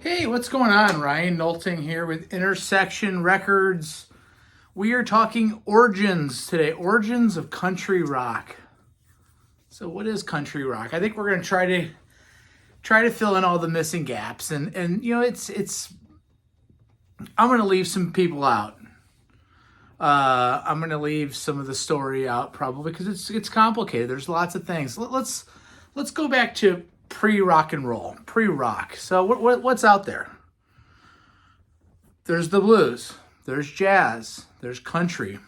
Hey, what's going on? Ryan Nolting here with Intersection Records. We are talking origins today, origins of country rock. So, what is country rock? I think we're going to try to fill in all the missing gaps, and it's. I'm going to leave some people out. I'm going to leave some of the story out probably because it's complicated. There's lots of things. Let's go back to pre-rock and roll, pre-rock. So what's out there? There's the blues, there's jazz, there's country.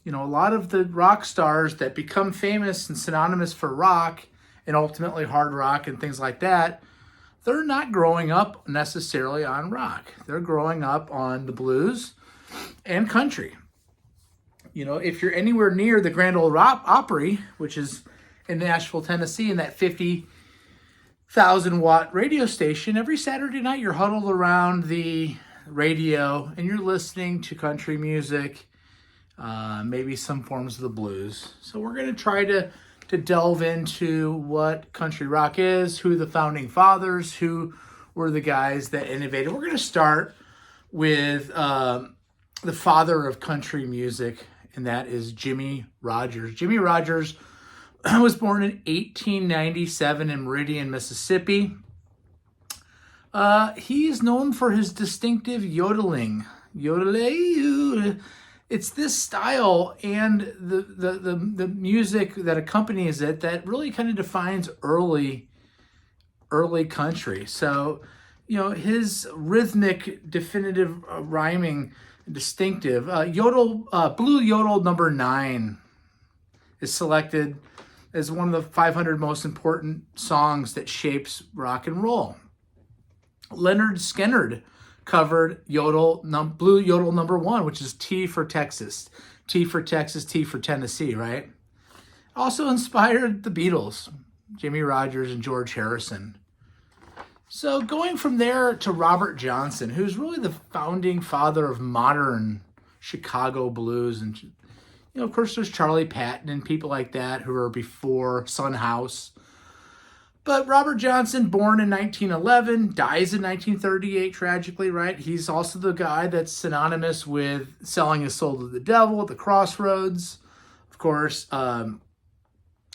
You know, a lot of the rock stars that become famous and synonymous for rock and ultimately hard rock and things like that, they're not growing up necessarily on rock. They're growing up on the blues and country. You know, if you're anywhere near the Grand Ole Opry, which is in Nashville, Tennessee, in that 50,000 watt radio station, every Saturday night you're huddled around the radio and you're listening to country music, maybe some forms of the blues. So we're going to try to delve into what country rock is, who the founding fathers, who were the guys that innovated. We're going to start with the father of country music, and that is Jimmie Rodgers. Jimmie Rodgers was born in 1897 in Meridian, Mississippi. He is known for his distinctive yodeling. Yodelay. It's this style and the music that accompanies it that really kind of defines early country. So, you know, his rhythmic, definitive rhyming, distinctive. Blue Yodel number 9 is selected as one of the 500 most important songs that shapes rock and roll. Leonard Skinner covered Blue Yodel number 1, which is T for Texas. T for Texas, T for Tennessee, right? Also inspired the Beatles, Jimmie Rodgers and George Harrison. So going from there to Robert Johnson, who's really the founding father of modern Chicago blues. And, you know, of course, there's Charlie Patton and people like that who are before Son House. But Robert Johnson, born in 1911, dies in 1938, tragically, right? He's also the guy that's synonymous with selling his soul to the devil at the Crossroads. Of course,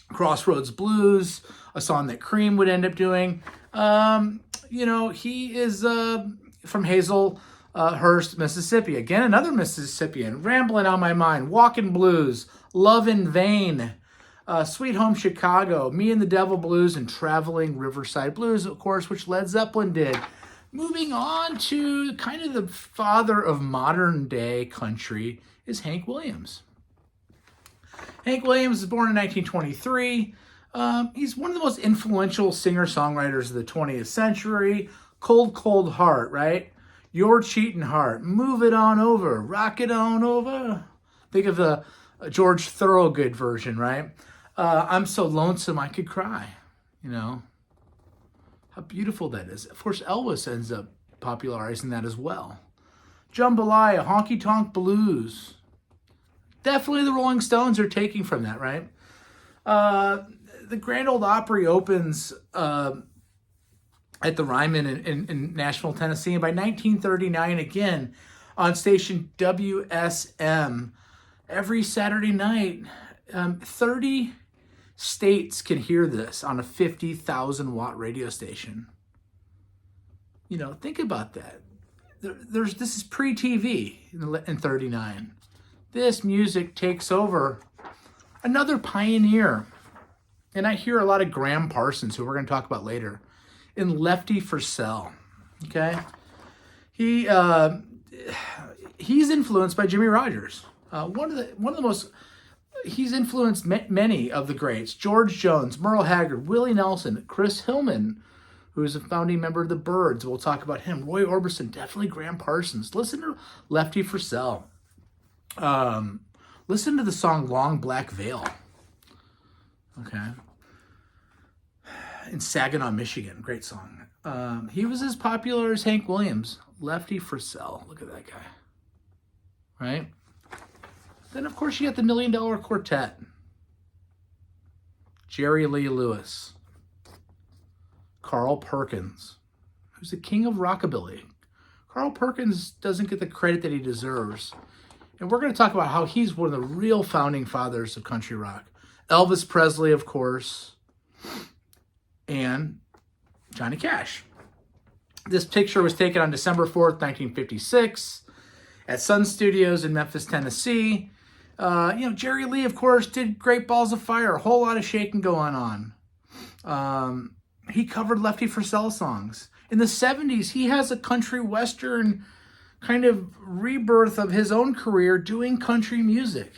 Crossroads Blues, a song that Cream would end up doing. You know, he is from Hazelhurst, Mississippi. Again, another Mississippian. Rambling on My Mind, Walking Blues, Love in Vain, Sweet Home Chicago, Me and the Devil Blues, and Traveling Riverside Blues, of course, which Led Zeppelin did. Moving on to kind of the father of modern day country is Hank Williams. Hank Williams was born in 1923. He's one of the most influential singer-songwriters of the 20th century. Cold, Cold Heart, right? Your Cheating Heart. Move It On Over. Rock It On Over. Think of the George Thorogood version, right? I'm So Lonesome I Could Cry. You know, how beautiful that is. Of course, Elvis ends up popularizing that as well. Jambalaya, Honky Tonk Blues. Definitely the Rolling Stones are taking from that, right? The Grand Ole Opry opens at the Ryman in Nashville, Tennessee. And by 1939, again, on station WSM, every Saturday night, 30 states can hear this on a 50,000 watt radio station. You know, think about that. This is pre-TV in 39. This music takes over. Another pioneer. And I hear a lot of Graham Parsons, who we're going to talk about later, in Lefty for Sale. Okay? He's influenced by Jimmie Rodgers. One of the most, he's influenced many of the greats. George Jones, Merle Haggard, Willie Nelson, Chris Hillman, who is a founding member of the Byrds. We'll talk about him. Roy Orbison, definitely Graham Parsons. Listen to Lefty for Sale. Listen to the song Long Black Veil. Okay. In Saginaw, Michigan. Great song. He was as popular as Hank Williams. Lefty for Sale. Look at that guy. Right? Then, of course, you got the $1 Million Quartet. Jerry Lee Lewis. Carl Perkins, who's the king of rockabilly. Carl Perkins doesn't get the credit that he deserves. And we're going to talk about how he's one of the real founding fathers of country rock. Elvis Presley, of course, and Johnny Cash. This picture was taken on December 4th, 1956 at Sun Studios in Memphis, Tennessee. Jerry Lee, of course, did Great Balls of Fire. A whole lot of shaking going on. He covered Lefty Frizzell songs. In the 70s, he has a country western kind of rebirth of his own career doing country music.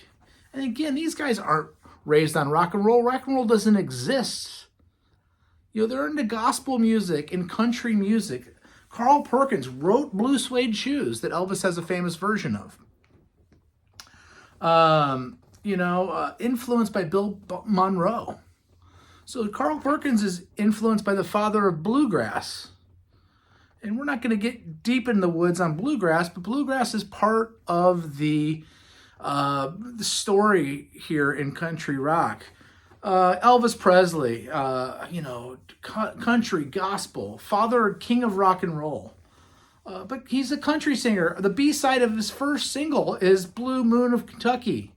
And again, these guys aren't raised on rock and roll. Rock and roll doesn't exist. They're into gospel music and country music. Carl Perkins wrote Blue Suede Shoes that Elvis has a famous version of. Influenced by Bill Monroe. So Carl Perkins is influenced by the father of bluegrass. And we're not going to get deep in the woods on bluegrass, but bluegrass is part of the story here in country rock. Elvis Presley, country, gospel, father, king of rock and roll. But he's a country singer. The B-side of his first single is Blue Moon of Kentucky.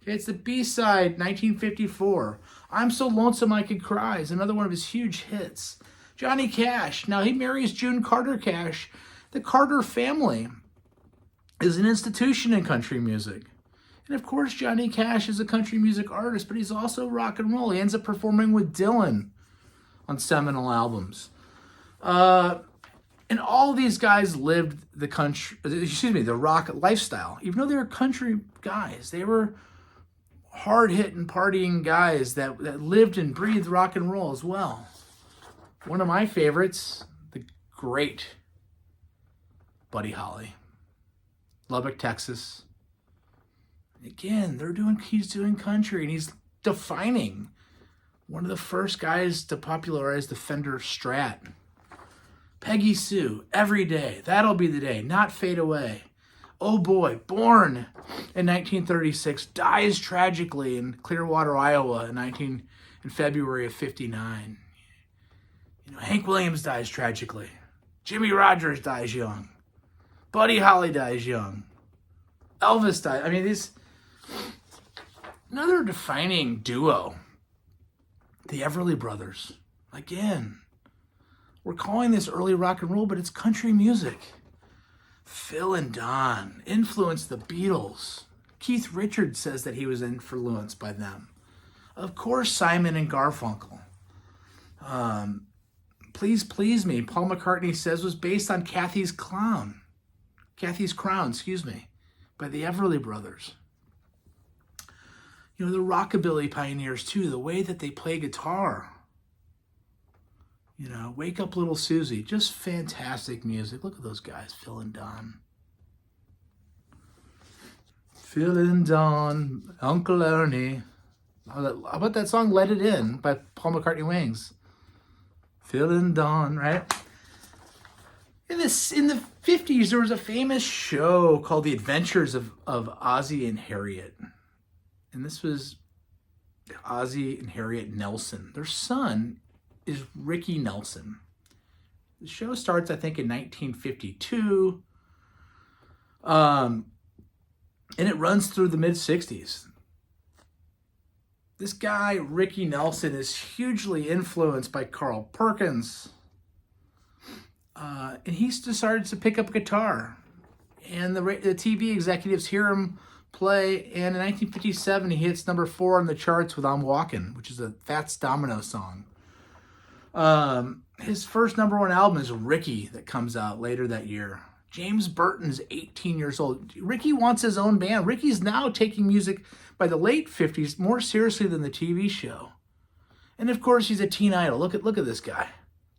Okay, it's the B-side, 1954. I'm So Lonesome I Could Cry is another one of his huge hits. Johnny Cash. Now, he marries June Carter Cash. The Carter family is an institution in country music. And of course, Johnny Cash is a country music artist, but he's also rock and roll. He ends up performing with Dylan on seminal albums. And all these guys lived the rock lifestyle. Even though they were country guys, they were hard-hitting, partying guys that lived and breathed rock and roll as well. One of my favorites, the great Buddy Holly, Lubbock, Texas. Again, he's doing country, and he's defining one of the first guys to popularize the Fender Strat. Peggy Sue, Every Day, That'll Be the Day, Not Fade Away. Oh Boy, born in 1936, dies tragically in Clearwater, Iowa in February of 59. Hank Williams dies tragically. Jimmy Rogers dies young. Buddy Holly dies young. Elvis dies. Another defining duo, the Everly Brothers. Again, we're calling this early rock and roll, but it's country music. Phil and Don influenced the Beatles. Keith Richards says that he was influenced by them. Of course, Simon and Garfunkel. Please Please Me, Paul McCartney says, was based on Kathy's Crown, by the Everly Brothers. The rockabilly pioneers too, the way that they play guitar. Wake Up Little Susie, just fantastic music. Look at those guys, Phil and Don. Phil and Don, Uncle Ernie. How about that song Let It In by Paul McCartney Wings? Phil and Don, right? In the 50s, there was a famous show called The Adventures of Ozzie and Harriet. And this was Ozzie and Harriet Nelson. Their son is Ricky Nelson. The show starts, I think, in 1952. And it runs through the mid-60s. This guy, Ricky Nelson, is hugely influenced by Carl Perkins. And he's decided to pick up a guitar. And the TV executives hear him play. And in 1957, he hits number 4 on the charts with I'm Walkin', which is a Fats Domino song. His first number 1 album is Ricky, that comes out later that year. James Burton's 18 years old. Ricky wants his own band. Ricky's now taking music by the late 50s more seriously than the TV show. And of course, he's a teen idol. Look at this guy.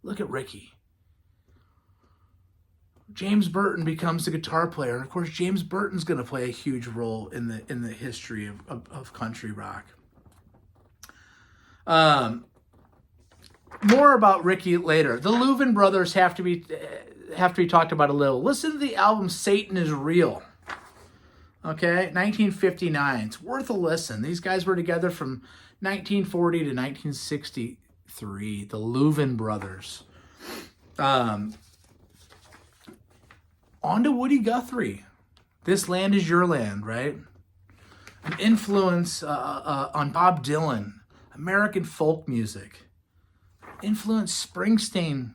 Look at Ricky. James Burton becomes the guitar player. And of course, James Burton's going to play a huge role in the history of country rock. More about Ricky later. The Louvin brothers have to be talked about a little. Listen to the album Satan is Real. Okay, 1959. It's worth a listen. These guys were together from 1940 to 1963. The Louvin brothers. On to Woody Guthrie. This Land Is Your Land, right? An influence on Bob Dylan, American folk music. Influence Springsteen,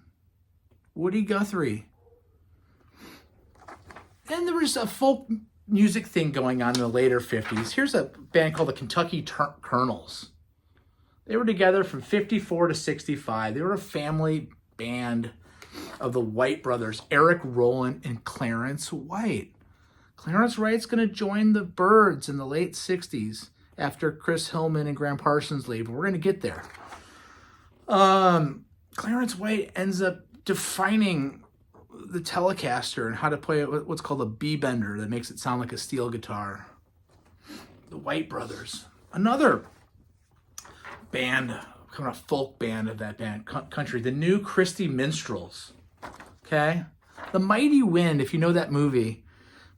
Woody Guthrie. And there was a folk music thing going on in the later 50s. Here's a band called the Kentucky Colonels. They were together from 54 to 65. They were a family band of the White brothers, Eric Rowland and Clarence White. Clarence White's going to join the Byrds in the late 60s after Chris Hillman and Graham Parsons leave. We're going to get there. Clarence White ends up defining the Telecaster and how to play what's called a B-bender that makes it sound like a steel guitar. The White brothers. Another band, kind of folk band of that band, country, the New Christy Minstrels. Okay? The Mighty Wind, if you know that movie,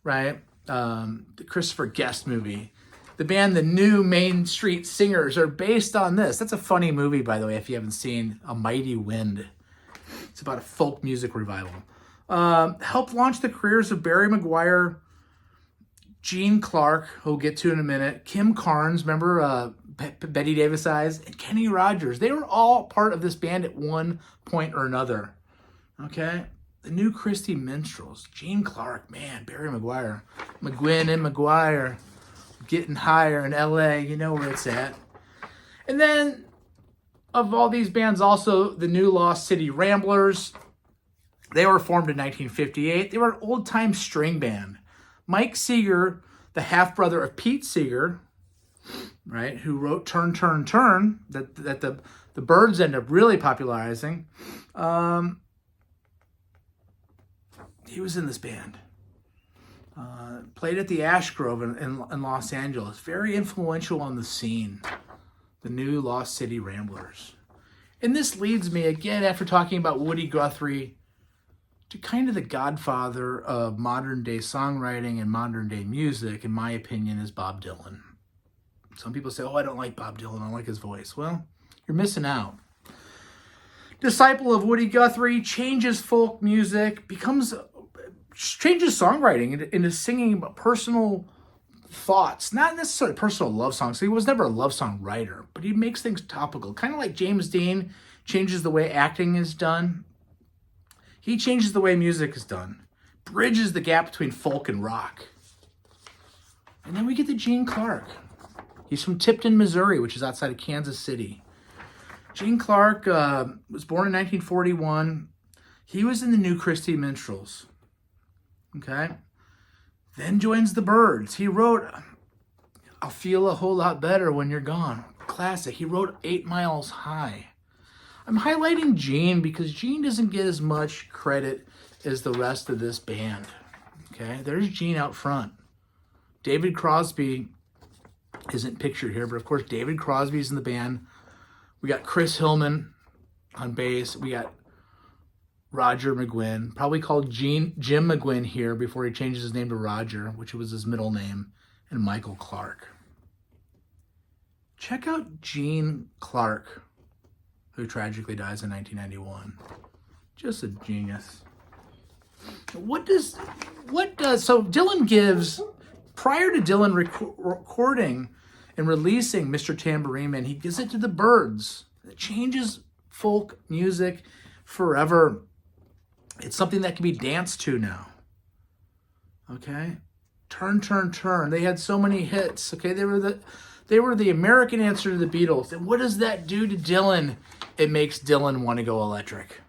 right? The Christopher Guest movie. The band, the New Main Street Singers, are based on this. That's a funny movie, by the way, if you haven't seen A Mighty Wind. It's about a folk music revival. Helped launch the careers of Barry McGuire, Gene Clark, who we'll get to in a minute, Kim Carnes, remember Betty Davis Eyes, and Kenny Rogers. They were all part of this band at one point or another. Okay? The New Christy Minstrels, Gene Clark, man, Barry McGuire, McGuinn and McGuire, getting higher in LA, you know where it's at. And then, of all these bands, also the New Lost City Ramblers. They were formed in 1958. They were an old-time string band. Mike Seeger, the half-brother of Pete Seeger, right, who wrote Turn, Turn, Turn, that the Byrds end up really popularizing. He was in this band. Played at the Ash Grove in Los Angeles. Very influential on the scene. The New Lost City Ramblers. And this leads me, again, after talking about Woody Guthrie, to kind of the godfather of modern-day songwriting and modern-day music, in my opinion, is Bob Dylan. Some people say, oh, I don't like Bob Dylan, I don't like his voice. Well, you're missing out. Disciple of Woody Guthrie, changes folk music, changes songwriting into singing about personal thoughts, not necessarily personal love songs. He was never a love song writer, but he makes things topical. Kind of like James Dean changes the way acting is done. He changes the way music is done. Bridges the gap between folk and rock. And then we get to Gene Clark. He's from Tipton, Missouri, which is outside of Kansas City. Gene Clark was born in 1941. He was in the New Christy Minstrels. Okay? Then joins the Byrds. He wrote I'll Feel a Whole Lot Better When You're Gone. Classic. He wrote 8 Miles High. I'm highlighting Gene because Gene doesn't get as much credit as the rest of this band. Okay? There's Gene out front. David Crosby isn't pictured here, but of course David Crosby's in the band. We got Chris Hillman on bass. We got Roger McGuinn, probably called Jim McGuinn here before he changes his name to Roger, which was his middle name, and Michael Clark. Check out Gene Clark, who tragically dies in 1991. Just a genius. So Dylan gives, prior to Dylan recording and releasing Mr. Tambourine Man, he gives it to the Byrds. It changes folk music forever. It's something that can be danced to now. Okay? Turn, Turn, Turn. They had so many hits. Okay? They were the American answer to the Beatles. And what does that do to Dylan? It makes Dylan want to go electric.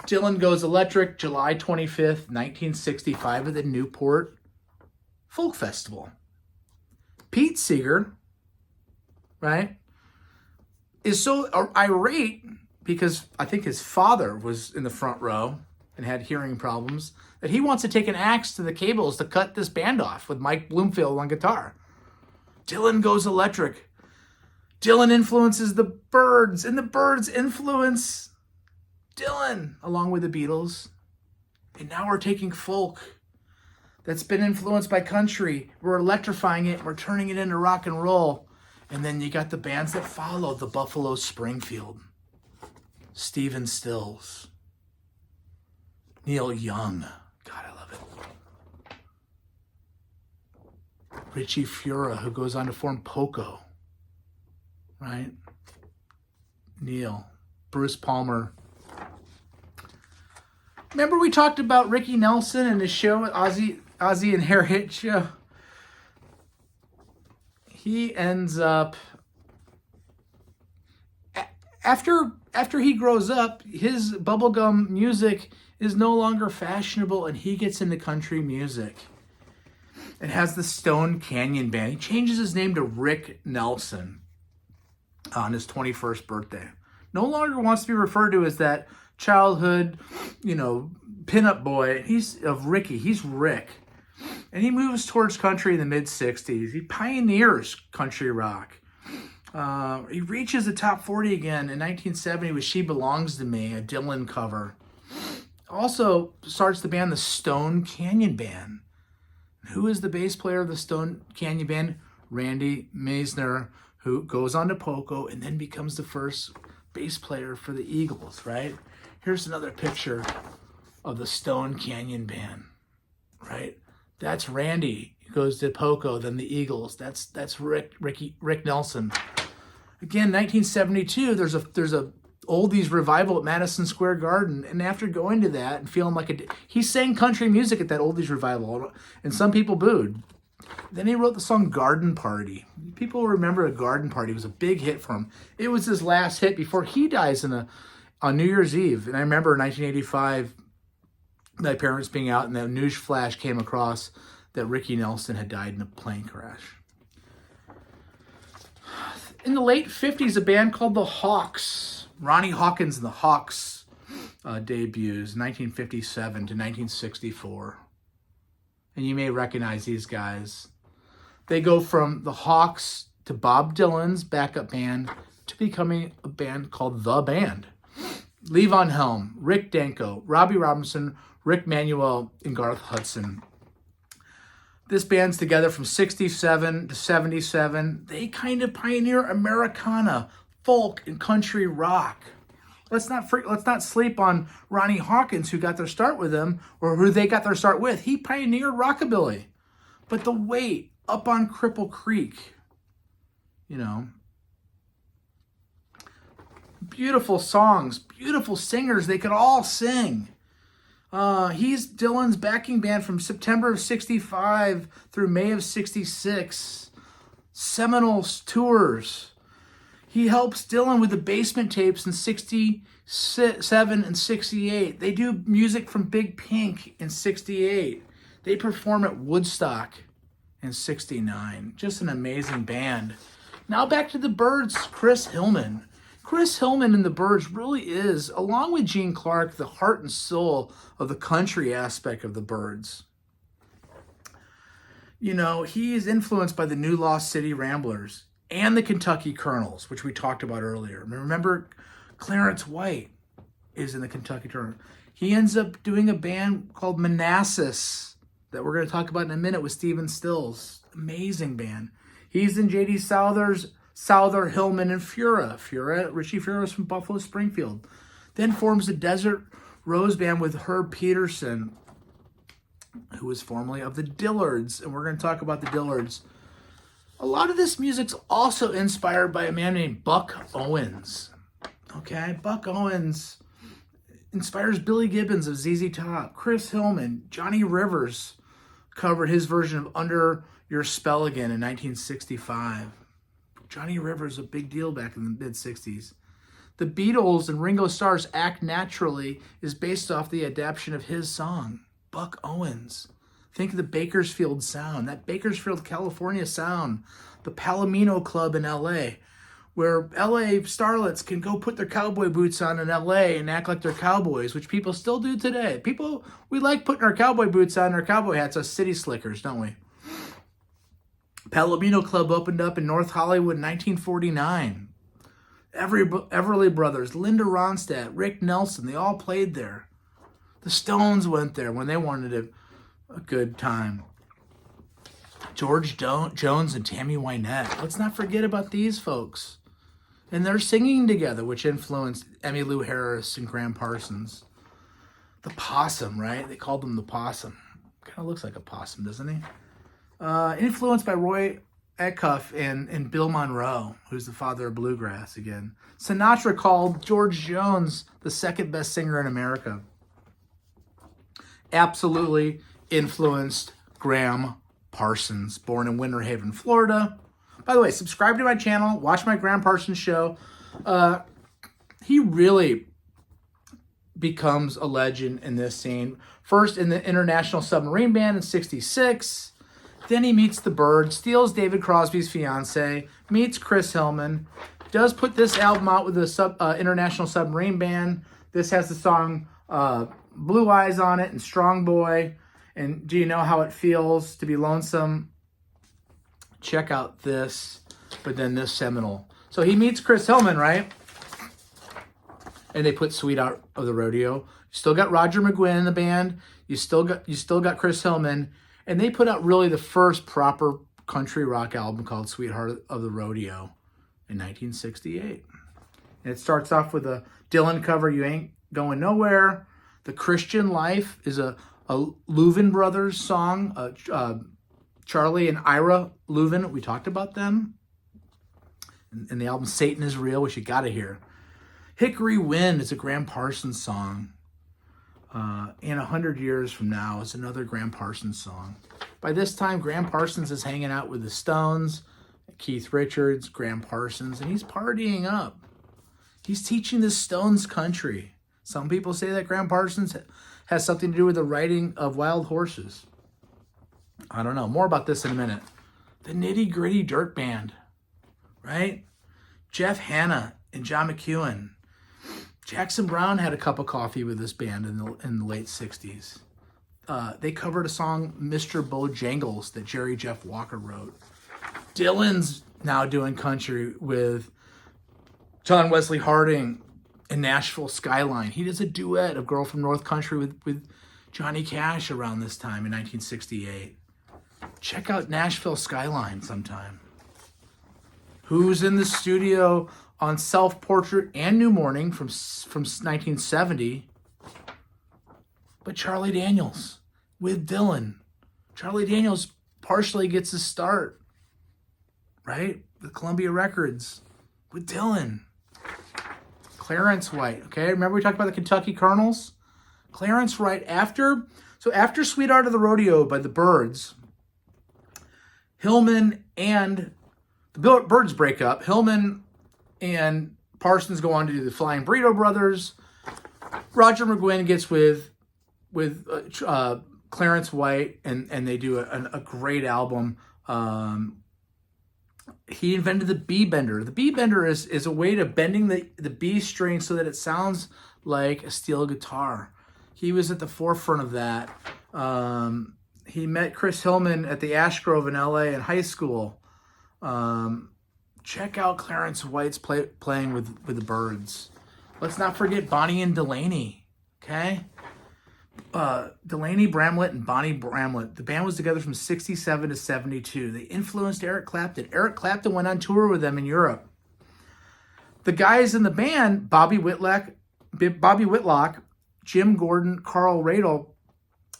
Dylan goes electric July 25th, 1965 at the Newport Folk Festival. Pete Seeger, right, is so irate because I think his father was in the front row and had hearing problems that he wants to take an axe to the cables to cut this band off with Mike Bloomfield on guitar. Dylan goes electric. Dylan influences the Byrds, and the Byrds influence Dylan along with the Beatles. And now we're taking folk that's been influenced by country. We're electrifying it. We're turning it into rock and roll. And then you got the bands that follow, the Buffalo Springfield, Stephen Stills, Neil Young, God, I love it. Richie Fura, who goes on to form Poco, right? Neil, Bruce Palmer. Remember we talked about Ricky Nelson and his show, Ozzy and Harriet show? He ends up, after he grows up, his bubblegum music is no longer fashionable, and he gets into country music. It has the Stone Canyon Band. He changes his name to Rick Nelson on his 21st birthday. No longer wants to be referred to as that childhood, pinup boy. He's Rick. And he moves towards country in the mid-'60s. He pioneers country rock. He reaches the top 40 again in 1970 with She Belongs to Me, a Dylan cover. Also starts the band, the Stone Canyon Band. Who is the bass player of the Stone Canyon Band? Randy Meisner, who goes on to Poco and then becomes the first bass player for the Eagles, right? Here's another picture of the Stone Canyon Band, right? That's Randy, who goes to Poco, then the Eagles. That's Rick Nelson. Again, 1972, there's a oldies revival at Madison Square Garden, and after going to that and feeling like he sang country music at that oldies revival, and some people booed. Then he wrote the song Garden Party. People remember a Garden Party. It was a big hit for him. It was his last hit before he dies on New Year's Eve. And I remember in 1985, my parents being out, and the news flash came across that Ricky Nelson had died in a plane crash. In the late 50s, a band called the Hawks, Ronnie Hawkins and the Hawks, debuts 1957 to 1964. And you may recognize these guys. They go from the Hawks to Bob Dylan's backup band to becoming a band called The Band. Levon Helm, Rick Danko, Robbie Robinson, Rick Manuel, and Garth Hudson. This band's together from 67 to 77. They kind of pioneer Americana, folk, and country rock. Let's not sleep on Ronnie Hawkins, who got their start with him, or who they got their start with. He pioneered rockabilly. But the Weight, Up on Cripple Creek, beautiful songs, beautiful singers. They could all sing. He's Dylan's backing band from September of 65 through May of 66. Seminole tours. He helps Dylan with the Basement Tapes in 67 and 68. They do music from Big Pink in 68. They perform at Woodstock in 69. Just an amazing band. Now back to the Byrds, Chris Hillman. Chris Hillman and the Byrds really is, along with Gene Clark, the heart and soul of the country aspect of the Byrds. He is influenced by the New Lost City Ramblers and the Kentucky Colonels, which we talked about earlier. Remember, Clarence White is in the Kentucky Colonels. He ends up doing a band called Manassas that we're going to talk about in a minute with Stephen Stills. Amazing band. He's in J.D. Souther, Hillman, and Fura. Richie Fura is from Buffalo Springfield. Then forms the Desert Rose Band with Herb Peterson, who was formerly of the Dillards. And we're going to talk about the Dillards. A lot of this music's also inspired by a man named Buck Owens. Okay, Buck Owens inspires Billy Gibbons of ZZ Top. Chris Hillman, Johnny Rivers covered his version of Under Your Spell Again in 1965. Johnny Rivers, a big deal back in the mid-60s. The Beatles and Ringo Starr's Act Naturally is based off the adaptation of his song, Buck Owens. Think of the Bakersfield sound, that Bakersfield, California sound, the Palomino Club in LA, where LA starlets can go put their cowboy boots on in LA and act like they're cowboys, which people still do today. We like putting our cowboy boots on, our cowboy hats, us city slickers, don't we? Palomino Club opened up in North Hollywood in 1949. Everly Brothers, Linda Ronstadt, Rick Nelson, they all played there. The Stones went there when they wanted a good time. George Jones and Tammy Wynette. Let's not forget about these folks. And they're singing together, which influenced Emmylou Harris and Graham Parsons. The Possum, right? They called him the Possum. Kind of looks like a possum, doesn't he? Influenced by Roy Acuff and Bill Monroe, who's the father of bluegrass again. Sinatra called George Jones the second best singer in America. Absolutely influenced Graham Parsons, born in Winter Haven, Florida. By the way, subscribe to my channel, watch my Graham Parsons show. He really becomes a legend in this scene. First in the International Submarine Band in '66. Then he meets the Byrds, steals David Crosby's fiance, meets Chris Hillman, does put this album out with the International Submarine Band. This has the song Blue Eyes on it and Strong Boy. And Do You Know How It Feels to Be Lonesome? Check out this, but then this seminal. So he meets Chris Hillman, right? And they put Sweetheart of the Rodeo. You still got Roger McGuinn in the band. You still got Chris Hillman. And they put out really the first proper country rock album called Sweetheart of the Rodeo in 1968. And it starts off with a Dylan cover, You Ain't Going Nowhere. The Christian Life is a Louvin Brothers song. Charlie and Ira Louvin, we talked about them. And the album Satan is Real, which you got to hear. Hickory Wind is a Graham Parsons song. And 100 Years From Now is another Graham Parsons song. By this time, Graham Parsons is hanging out with the Stones, Keith Richards, Graham Parsons, and he's partying up. He's teaching the Stones country. Some people say that Graham Parsons has something to do with the writing of Wild Horses. I don't know. More about this in a minute. The Nitty Gritty Dirt Band, right? Jeff Hanna and John McEwen. Jackson Browne had a cup of coffee with this band in the late 60s. They covered a song, Mr. Bojangles, that Jerry Jeff Walker wrote. Dylan's now doing country with John Wesley Harding and Nashville Skyline. He does a duet of Girl from North Country with Johnny Cash around this time in 1968. Check out Nashville Skyline sometime. Who's in the studio on Self-Portrait and New Morning from 1970? But Charlie Daniels with Dylan. Charlie Daniels partially gets his start, right? With Columbia Records with Dylan. Clarence White, okay? Remember we talked about the Kentucky Colonels? Clarence White, after Sweetheart of the Rodeo by the Byrds, Hillman and the Byrds break up. Hillman and Parsons go on to do the Flying Burrito Brothers. Roger McGuinn gets with Clarence White, and they do a great album. He invented the B bender. The B bender is a way of bending the B string so that it sounds like a steel guitar. He was at the forefront of that. He met Chris Hillman at the Ash Grove in LA in high school. Check out Clarence White's playing with the Byrds. Let's not forget Bonnie and Delaney, okay? Delaney Bramlett and Bonnie Bramlett. The band was together from 67 to 72. They influenced Eric Clapton. Eric Clapton went on tour with them in Europe. The guys in the band, Bobby Whitlock, Jim Gordon, Carl Radle,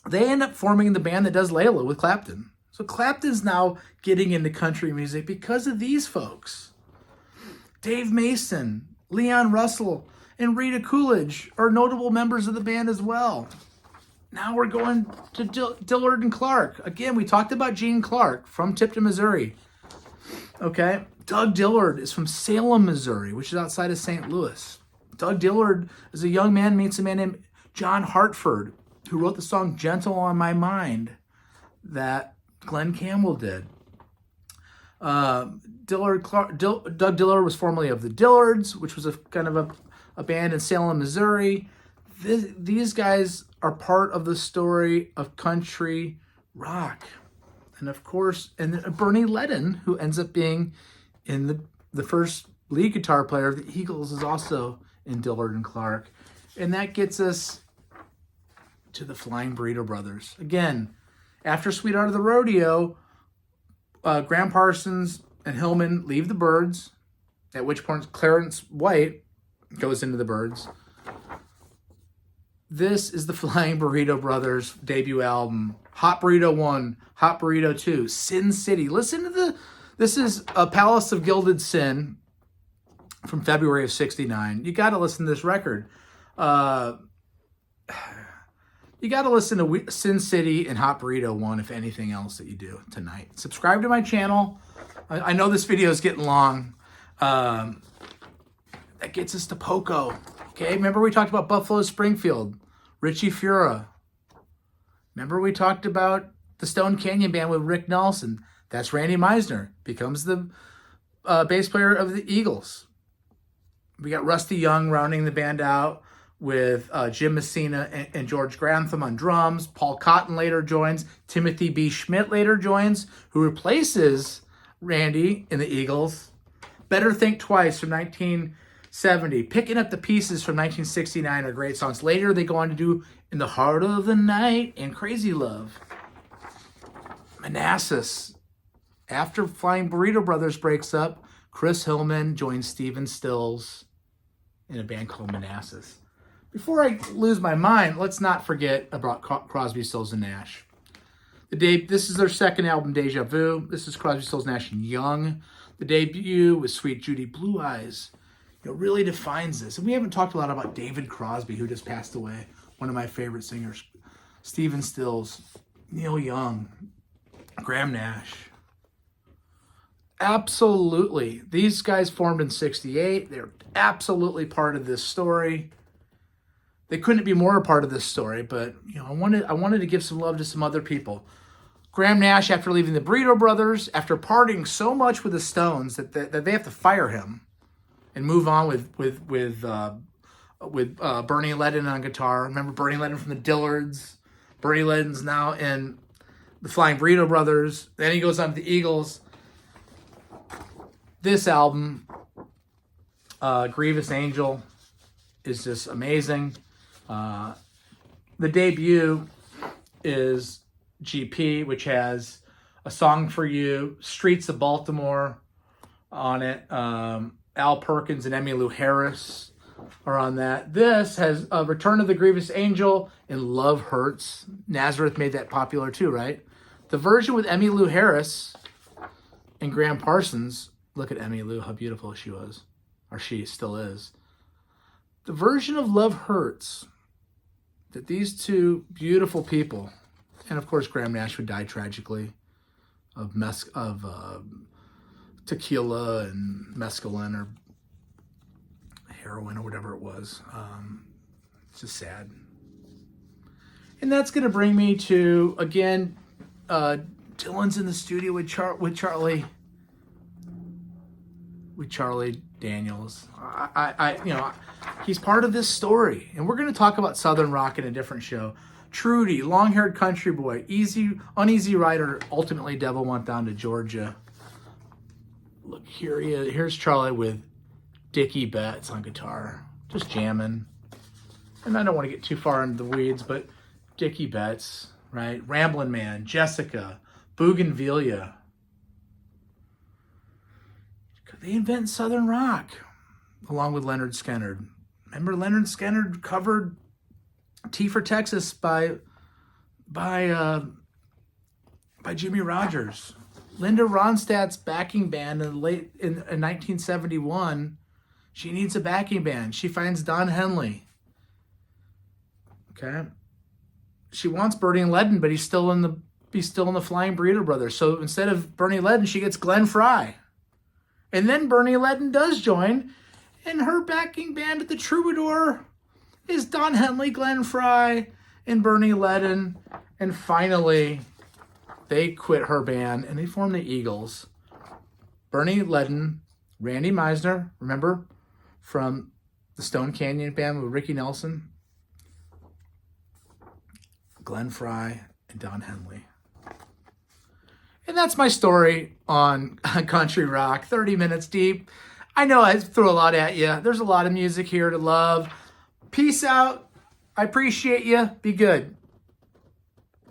they end up forming the band that does Layla with Clapton. So Clapton's now getting into country music because of these folks. Dave Mason, Leon Russell, and Rita Coolidge are notable members of the band as well. Now we're going to Dillard and Clark. Again, we talked about Gene Clark from Tipton, Missouri. Okay, Doug Dillard is from Salem, Missouri, which is outside of St. Louis. Doug Dillard is a young man, meets a man named John Hartford, who wrote the song Gentle on My Mind that Glenn Campbell did. Doug Dillard was formerly of the Dillards, which was a kind of a band in Salem, Missouri. These guys are part of the story of country rock. And of course, and Bernie Ledden, who ends up being in the first lead guitar player of the Eagles, is also in Dillard and Clark. And that gets us to the Flying Burrito Brothers. Again, after Sweetheart of the Rodeo, Graham Parsons and Hillman leave the Byrds, at which point Clarence White goes into the Byrds. This is the Flying Burrito Brothers debut album. Hot Burrito 1, Hot Burrito 2, Sin City. Listen to this is a Palace of Gilded Sin from February of 69. You got to listen to this record. You got to listen to Sin City and Hot Burrito 1, if anything else that you do tonight. Subscribe to my channel. I know this video is getting long. That gets us to Poco. Okay, remember we talked about Buffalo Springfield, Richie Fura. Remember we talked about the Stone Canyon Band with Rick Nelson. That's Randy Meisner. Becomes the bass player of the Eagles. We got Rusty Young rounding the band out with Jim Messina and George Grantham on drums. Paul Cotton later joins. Timothy B. Schmidt later joins, who replaces Randy in the Eagles. Better Think Twice from 1970. Picking Up the Pieces from 1969 are great songs. Later they go on to do In the Heart of the Night and Crazy Love. Manassas. After Flying Burrito Brothers breaks up, Chris Hillman joins Stephen Stills in a band called Manassas. Before I lose my mind, let's not forget about Crosby, Stills, and Nash. This is their second album, Deja Vu. This is Crosby, Stills, Nash, and Young. The debut with Sweet Judy Blue Eyes, really defines this. And we haven't talked a lot about David Crosby, who just passed away, one of my favorite singers. Stephen Stills, Neil Young, Graham Nash. Absolutely. These guys formed in 68. They're absolutely part of this story. They couldn't be more a part of this story, but I wanted to give some love to some other people. Graham Nash, after leaving the Burrito Brothers, after partying so much with the Stones that they have to fire him and move on with Bernie Ledden on guitar. Remember Bernie Ledden from the Dillards? Bernie Ledden's now in the Flying Burrito Brothers. Then he goes on to the Eagles. This album, Grievous Angel, is just amazing. The debut is GP, which has A Song for You, Streets of Baltimore on it. Al Perkins and Emmylou Harris are on that. This has a Return of the Grievous Angel and Love Hurts. Nazareth made that popular too, right? The version with Emmylou Harris and Graham Parsons, look at Emmylou, how beautiful she was, or she still is. The version of Love Hurts that these two beautiful people, and of course Graham Nash would die tragically of tequila and mescaline or heroin or whatever it was. It's just sad. And that's going to bring me to, again, Dylan's in the studio with Charlie Daniels. He's part of this story, and we're going to talk about Southern rock in a different show. Trudy, long-haired country boy, uneasy rider, ultimately Devil Went Down to Georgia. Look, here's Charlie with Dickie Betts on guitar, just jamming. And I don't want to get too far into the weeds, but Dickie Betts, right? Ramblin' Man, Jessica, Bougainvillea. They invent Southern rock, along with Leonard Skinner. Remember Leonard Skinner covered T for Texas by Jimmy Rogers. Linda Ronstadt's backing band in 1971. She needs a backing band. She finds Don Henley. Okay, she wants Bernie Ledden, but he's still in the Flying Burrito Brothers. So instead of Bernie Ledden, she gets Glenn Frey. And then Bernie Ledden does join, and her backing band at the Troubadour is Don Henley, Glenn Frey, and Bernie Ledden. And finally, they quit her band, and they form the Eagles. Bernie Ledden, Randy Meisner, remember, from the Stone Canyon Band with Ricky Nelson, Glenn Frey, and Don Henley. And that's my story on country rock, 30 minutes deep. I know I threw a lot at you. There's a lot of music here to love. Peace out. I appreciate you. Be good.